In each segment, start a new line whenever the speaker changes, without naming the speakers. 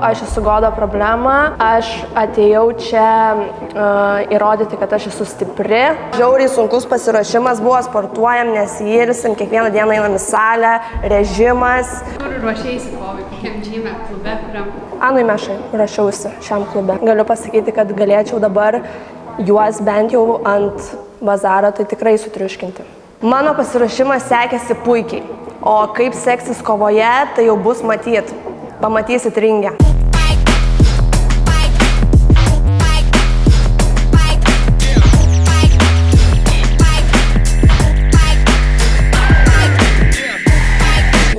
aš esu Goda Problema, aš atėjau čia įrodyti, kad aš esu stipri. Žiauriai sunkus pasiruošimas buvo, sportuojam, nesirsim, kiekvieną dieną einam į salę, režimas.
Kur ruošėsi kovai, kokiam džime, klube, kuriam?
Anui Mešai ruošiausi šiam klube. Galiu pasakyti, kad galėčiau dabar juos bent jau ant bazaro tai tikrai sutriuškinti. Mano pasiruošimas sekėsi puikiai, o kaip seksis kovoje, tai jau bus matyt. Pamatysit ringe.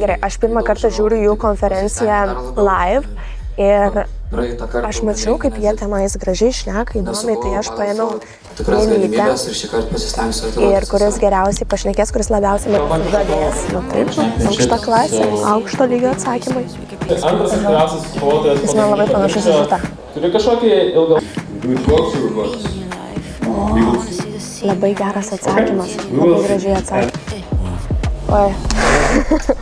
Gerai, aš pirmą kartą žiūriu jų konferenciją live ir aš mačiau, kaip jie tenais gražiai šneka, įdomiai, tai aš paėmiau vienytę ir kuris geriausiai pašnekės, kuris labiausiai man žadės. Nu taip, aukšta klasė, aukšto lygio atsakymai.
Antras aktyviausias kovotojas.
Jis man labai panašus į šitą.
Turi kažkokį ilgą...
Labai geras atsakymas, labai gražiai atsakė. Oi.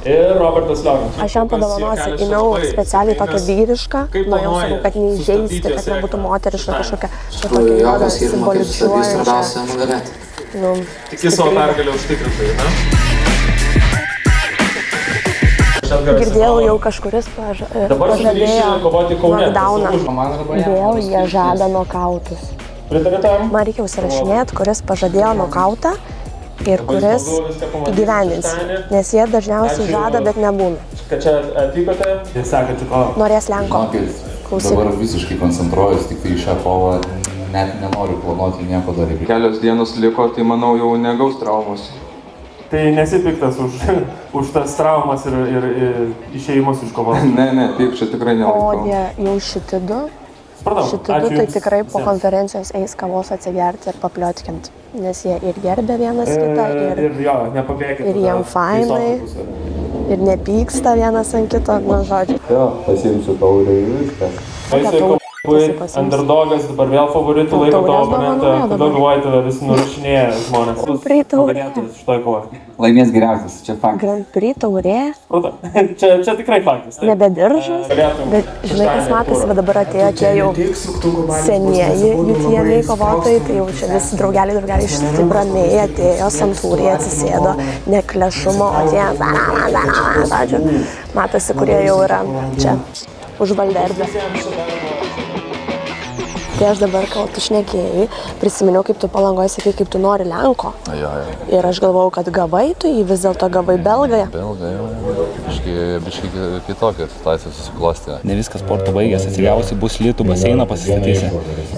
Ir Robertas Lionas.
Aš jam padovanosiu, įmiau specialiai tokią vyrišką, norėjau sakau, kad neįžeisti, kad nebūtų moteriška kažkokia, čia tokia juoda simbolizuojančia.
Tik į savo pergalę užtikrintai, ne?
Girdėjau jau kažkuris pažadėjo knockdowną. Vėl jie žada nokautus. Man reikia užsirašinėti, kuris pažadėjo nokautą ir kuris įgyvendins, nes jie dažniausiai žada, bet nebūna.
Kad čia atvykote, jie sekate ko?
Norės Lenko.
Dabar visiškai koncentruojuosi tik tai šią kovą, net nenoriu planuoti nieko daryti.
Kelios dienos liko, tai manau jau negaus traumos.
Tai nesipiktas už tas traumas ir išėjimus iš kovos?
Ne, taip, čia tikrai nelaikau.
O jie jau šiti du tai tikrai po konferencijos eis kavos atsigerti ir papliotkinti. Nes jie ir gerbė vienas kitą, ir jiem fainai, ir nepyksta vienas ant kito, nu žodžiu.
Jo, pasiimsiu taurę ir viskas.
Underdogas, dabar vėl favoritų laiko tavo oponentą, kada galvoji tave vis nurašinėja žmonės.
Taurė.
Laimės geriausias, čia faktas.
Grand Prix taurė.
Čia tikrai faktas.
Nebe diržas, bet žinai, kas matosi, bet dabar atėjo tie jau senieji jutėliai kovotojai, tai jau čia visi draugeliai išsibramiai atėjo, santūriai atsisėdo, neklešumo, o tie žodžiu, matosi, kurie jau yra čia užvaldę erdvę. Tai aš dabar, kol tu šnekėjai, prisiminiau, kaip tu Palangoje sakai, kaip tu nori Lenko. Ir aš galvojau, kad gavai tu jį, vis dėlto gavai Belgą.
Belgą, jo. Biškai kitokia situacija susiklostė.
Ne viskas sporto baigės, atsigausi bus Litų baseiną pasistatysi.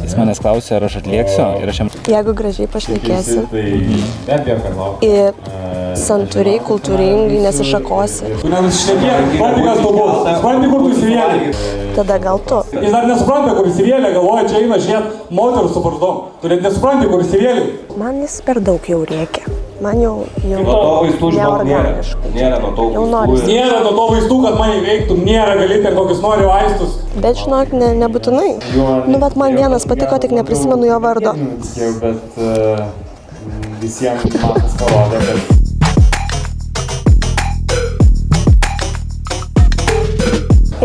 Jis manęs klausė, ar aš atlieksiu ir aš jam...
Jeigu gražiai pašnekėsi, santūriai, kultūringai, nesišakosi. Tada gal tu.
Jis dar nesupranta, kur įsivėlė, galvoja, čia eina žiūrėt moterų su barzom. Tu net nesupranti, kur įsivėlė.
Man jis per daug jau rėkia. Man jau neorganiškai.
Nėra nuo to vaistų, kad mane įveiktum, nėra, gali ten kokius nori vaistus.
Bet žinok, nebūtinai. Nu, bet man vienas patiko, tik neprisimenu jo vardo.
Bet visiems matas parodė, kad...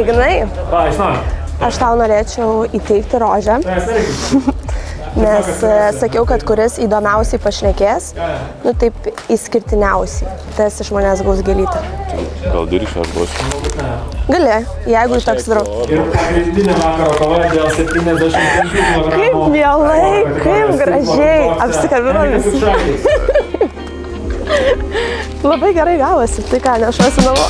Ignai, aš tau norėčiau įteikti rožę, nes sakiau, kad kuris įdomiausiai pašnekės, nu taip išskirtiniausiai, tas iš manęs gaus gėlytę.
Gal dirbsiu, aš duosiu.
Gali, jeigu toks draug.
Ir pagrindinė vakaro kova dėl 75 kg.
Kaip mielai, kaip gražiai, apsikabino visi. Labai gerai gavosi, tai ką, nešuosi namo.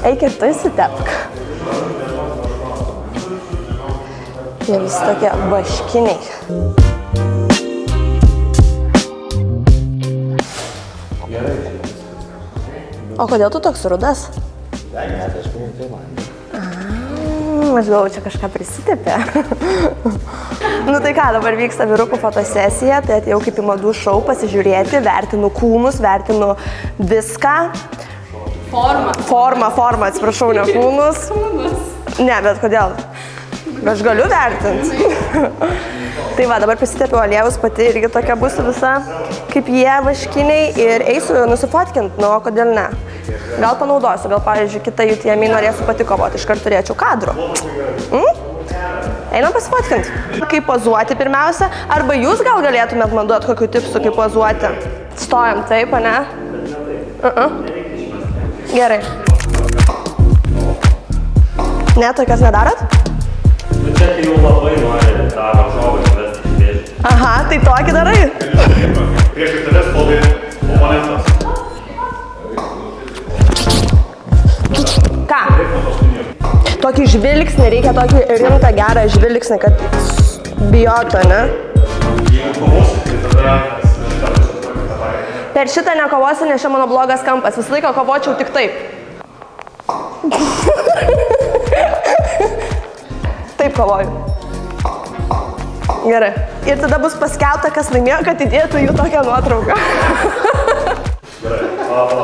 Eik ir tu įsitepk. Jie visi tokie vaškiniai. O kodėl tu toks rudas? Aš galvoju, čia kažką prisitepė. Nu tai ką, dabar vyksta vyrukų fotosesija, tai atėjau kaip į madų šou pasižiūrėti, vertinu kūnus, vertinu viską. Formą, atsiprašau, ne kūnus. Ne, bet kodėl? Aš galiu vertinti. Tai va, dabar pasitepiau aliejaus pati irgi tokia bus visa kaip jie vaškiniai ir eisiu nusifotkint, nu, kodėl ne. Gal panaudosiu, gal, pavyzdžiui, kita UTMI norėsiu pati kovoti, iškart turėčiau kadrų. Einam pasifotkint. Kaip pozuoti pirmiausia, arba jūs gal galėtumėt man duoti kokių tipsų, kaip pozuoti. Stojam taip, ane? Gerai. Ne, tokios nedarot?
Nu čia kai jau labai nori tą varžovą įvesti į vėžį.
Aha, tai tokį darai?
Prieš tavęs stovi oponentas.
Ką? Tokį žvilgsnį, reikia tokį rimtą gerą žvilgsnį, kad bijotų, ne?
Jeigu kovosi, tai tada šitą pasakyti.
Per šitą nekovosi, nes čia mano blogas kampas. Visą laiką kovočiau tik taip. Taip kovoju. Gerai. Ir tada bus paskelbta, kas laimėjo, kad įdėtų jų tokią nuotrauką.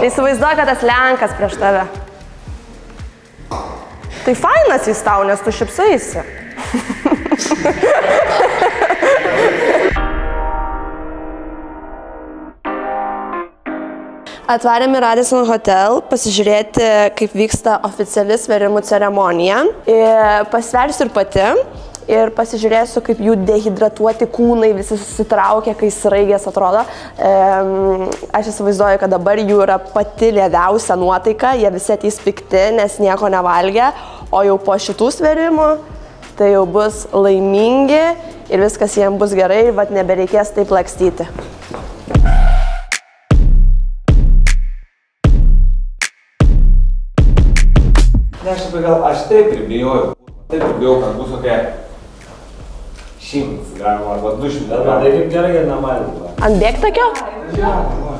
Įsivaizduoju, kad tas lenkas prieš tave. Tai fainas jis tau, nes tu šipsaisi. Atvarėm į Radisson Hotel pasižiūrėti, kaip vyksta oficiali svėrimų ceremonija. Pasversiu ir pati ir pasižiūrėsiu, kaip jų dehidratuoti kūnai visi susitraukia, kai sraigės atrodo. Aš įsivaizduoju, kad dabar jų yra pati lėviausia nuotaika, jie visi ateis pikti, nes nieko nevalgė, o jau po šitų svėrimų tai jau bus laimingi ir viskas jiems bus gerai ir vat nebereikės taip lakstyti.
Aš taip ir bijojau, kad bus kokia 100 gramų arba 200 gramų. Tai kaip gerai ir normaliai.
Ant bėg tokio?
Ja,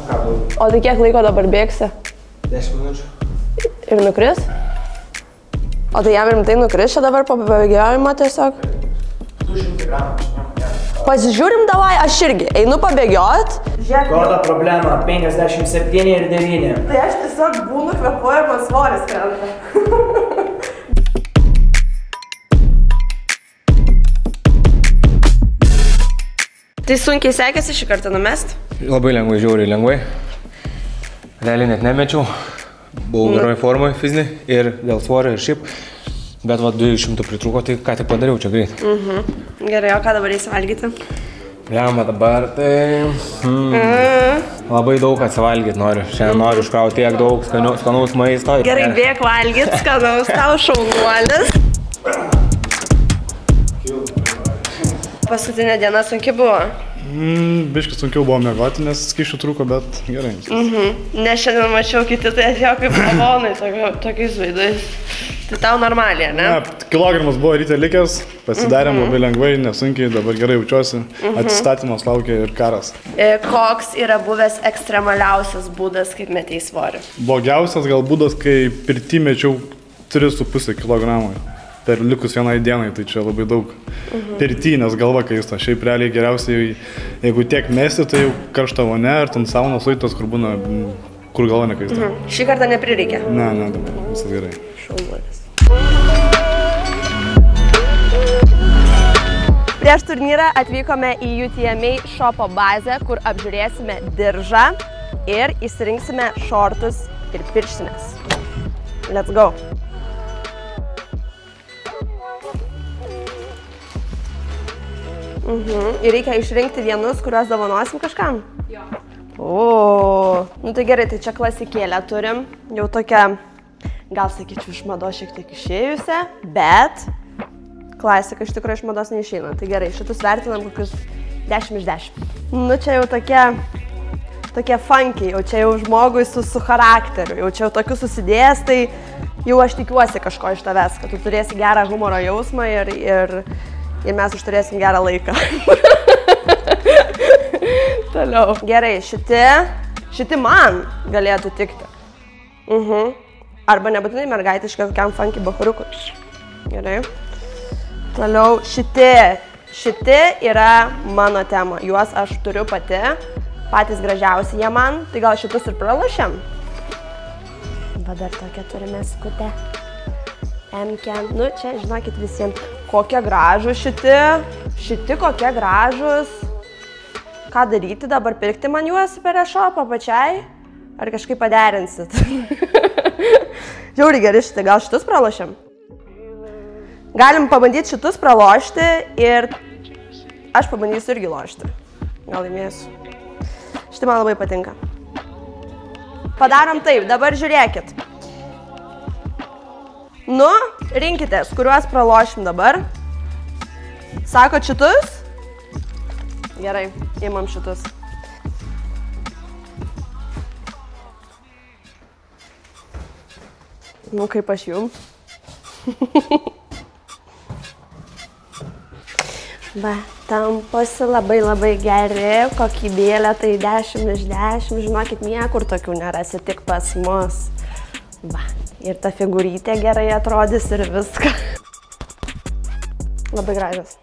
ką tu?
O tai kiek laiko dabar bėgsi?
10 minučių.
Ir nukris? O tai jam rimtai nukris čia dabar po pabėgiojimo tiesiog?
200 gramų.
Pasižiūrim davai, aš irgi einu pabėgiot.
Koda problema, 57 ir 9.
Tai aš tiesiog būnu kvėpuojamas svoris krenta. Tai sunkiai sekėsi šį kartą numest?
Labai lengvai, žiauriai lengvai. Realiai net nemečiau. Buvau geroj formoj fizinį ir dėl svorio ir šiaip. Bet va 200 pritrūko, tai ką tik padariau čia greit.
Gerai, o ką dabar eisi valgyti?
Lemma dabar, tai... Labai daug atsivalgyti noriu. Šiandien noriu užkrauti tiek daug skanaus maisto.
Gerai, bėk valgyti skanaus, tau šaunuolis. Paskutinė diena sunki buvo?
Biškai sunkiau buvo miegoti, nes skysčių trūko, bet gerai.
Nes šiandien mačiau kiti, tai atėjo kaip lavonai, tokiais veidais. Tai tau normaliai, ne?
Ne, kilogramas buvo ryte likęs, pasidarėm labai lengvai, nesunkiai, dabar gerai jaučiuosi, atsistatymas laukia ir karas.
Koks yra buvęs ekstremaliausias būdas, kaip metei svorį?
Blogiausias gal būdas, kai pirty mečiau 3,5 kilogramų. Per likus vienai dienai, tai čia labai daug. Pirty, nes galva kaista. Šiaip realiai geriausiai, jeigu tiek mesti, tai jau karšta vonia ir ten saunos suitas, kur būna, kur galva nekaista.
Šį kartą neprireikė?
Ne, viskas gerai.
Šaunuolis. Prieš turnyrą atvykome į UTMA šopo bazę, kur apžiūrėsime diržą ir įsirinksime šortus ir pirštinės. Let's go! Ir reikia išrinkti vienus, kuriuos dovanosim kažkam?
Jo.
O, nu tai gerai, tai čia klasikėlę turim, jau tokia, gal sakyčiau, iš mados šiek tiek išėjusią, bet klasika iš tikrųjų iš mados neišeina. Tai gerai, šitus vertinam kokius 10 iš 10. Nu čia jau tokie funky, jau čia jau žmogui su charakteriu, jau čia jau tokius susidėjęs, tai jau aš tikiuosi kažko iš tavęs, kad tu turėsi gerą humoro jausmą ir mes užturėsim gerą laiką. Toliau. Gerai, šiti man galėtų tikti. Arba nebūtinai mergaitiškai kokiam funky bachuriukui. Gerai. Toliau, šiti yra mano tema. Juos aš turiu pati. Patys gražiausi jie man. Tai gal šitus ir pralošiam? Va dar tokią turime skutę. Emke. Nu, čia, žinokit, visiems. Kokie gražūs šiti kokie gražūs. Ką daryti dabar, pirkti man juos per e-shopą pačiai? Ar kažkaip paderinsit? Žiauriai geri šitai, gal šitus pralošiam? Galim pabandyti šitus pralošti ir aš pabandysiu irgi lošti. Gal laimėsiu. Šitai man labai patinka. Padarom taip, dabar žiūrėkit. Nu, rinkitės, kuriuos pralošim dabar. Sakot šitus? Gerai, imam šitus. Nu, kaip aš jum. Va, tamposi labai geri, kokybėlė, tai 10 iš 10, žinokit, niekur tokių nerasi, tik pas mus. Va, ir ta figūrytė gerai atrodys ir viską. Labai gražios.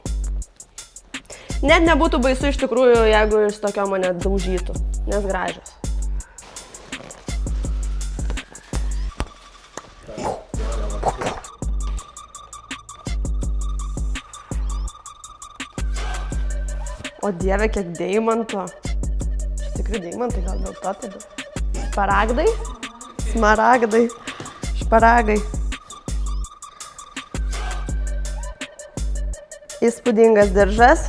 Net nebūtų baisu iš tikrųjų, jeigu iš tokio mane daužytų, nes gražios. O dieve, kiek deimanto. Čia tikrai deimantai, gal dėl to tai daug. Šparagdai? Smaragdai. Šparagai. Įspūdingas diržas.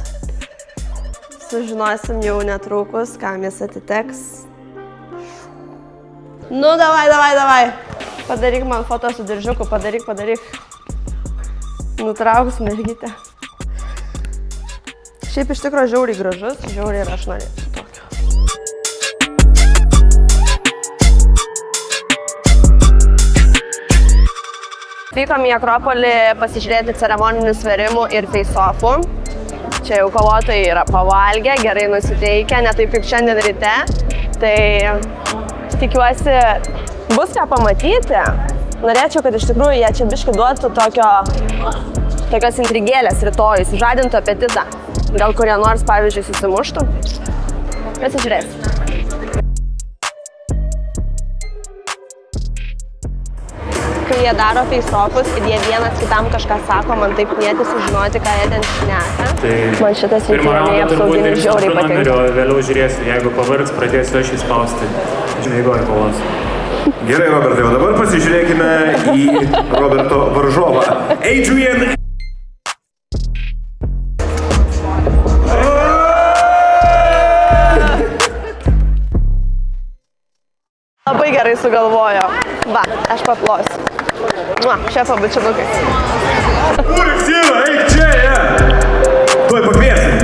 Sužinosim jau netrukus, kam jis atiteks. Nu, davai. Padaryk man foto su diržiuku, padaryk. Nutrauks mergytę. Šiaip iš tikro žiauriai gražus, žiauriai ir aš norėčiau tokio. Vykom į Akropolį pasižiūrėti ceremoninių svėrimų ir face-offų. Čia jau kovotojai yra pavalgę, gerai nusiteikę, ne taip kaip šiandien ryte. Tai tikiuosi, bus ką pamatyti. Norėčiau, kad iš tikrųjų jie čia biškį duotų tokios intrigėlės rytojus, žadintų apetitą. Gal kurie nors, pavyzdžiui, susimuštų. Pasižiūrėsim. Kai jie daro face-offus ir jie vienas kitam kažką sako, man taip knieti sužinoti, ką jie ten šneka. Man šitas veikėjai apsauginis žiauriai patinka.
Vėliau žiūrėsiu, jeigu pavargs, pradėsiu aš įspausti. Žinai, kovos.
Gerai, Robertai, o dabar pasižiūrėkime į Roberto varžovą. Adrian!
Labai gerai sugalvojo. Va, aš paplosiu. Šefo bučinukai.
Kur Sila, eik čia, Tuoj pakviesim.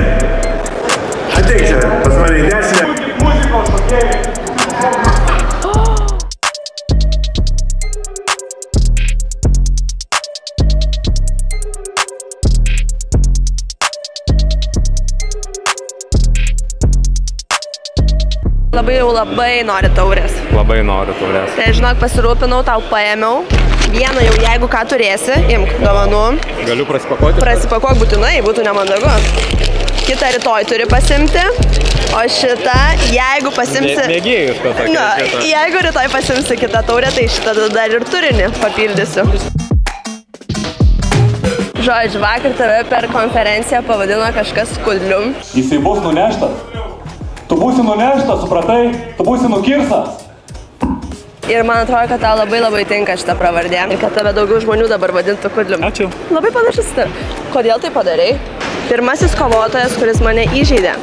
Ateik čia, pas mane į dešinę. Muzikos šokėjai.
Labai nori taurės.
Labai noriu taurės.
Tai žinok, pasirūpinau, tau paėmiau. Vieną jau, jeigu ką turėsi, imk dovanų.
Galiu prasipakuoti?
Prasipakuok būtinai, būtų nemandagu. Kitą rytoj turi pasimti, o šitą, jeigu pasimsi...
Mėgėjiška tokia šitą.
Jeigu rytoj pasimsi kitą taurę, tai šitą dar ir turinį papildysiu. Žodžiu, vakar tave per konferenciją pavadino kažkas kudlium.
Jisai bus nuneštas. Tu būsi nuneštas, supratai? Tu būsi nukirstas.
Ir man atrodo, kad tau labai tinka šitą pravardė. Ir kad tave daugiau žmonių dabar vadintų kudlium.
Ačiū.
Labai panašus. Kodėl tai padarei? Pirmasis kovotojas, kuris mane įžeidė.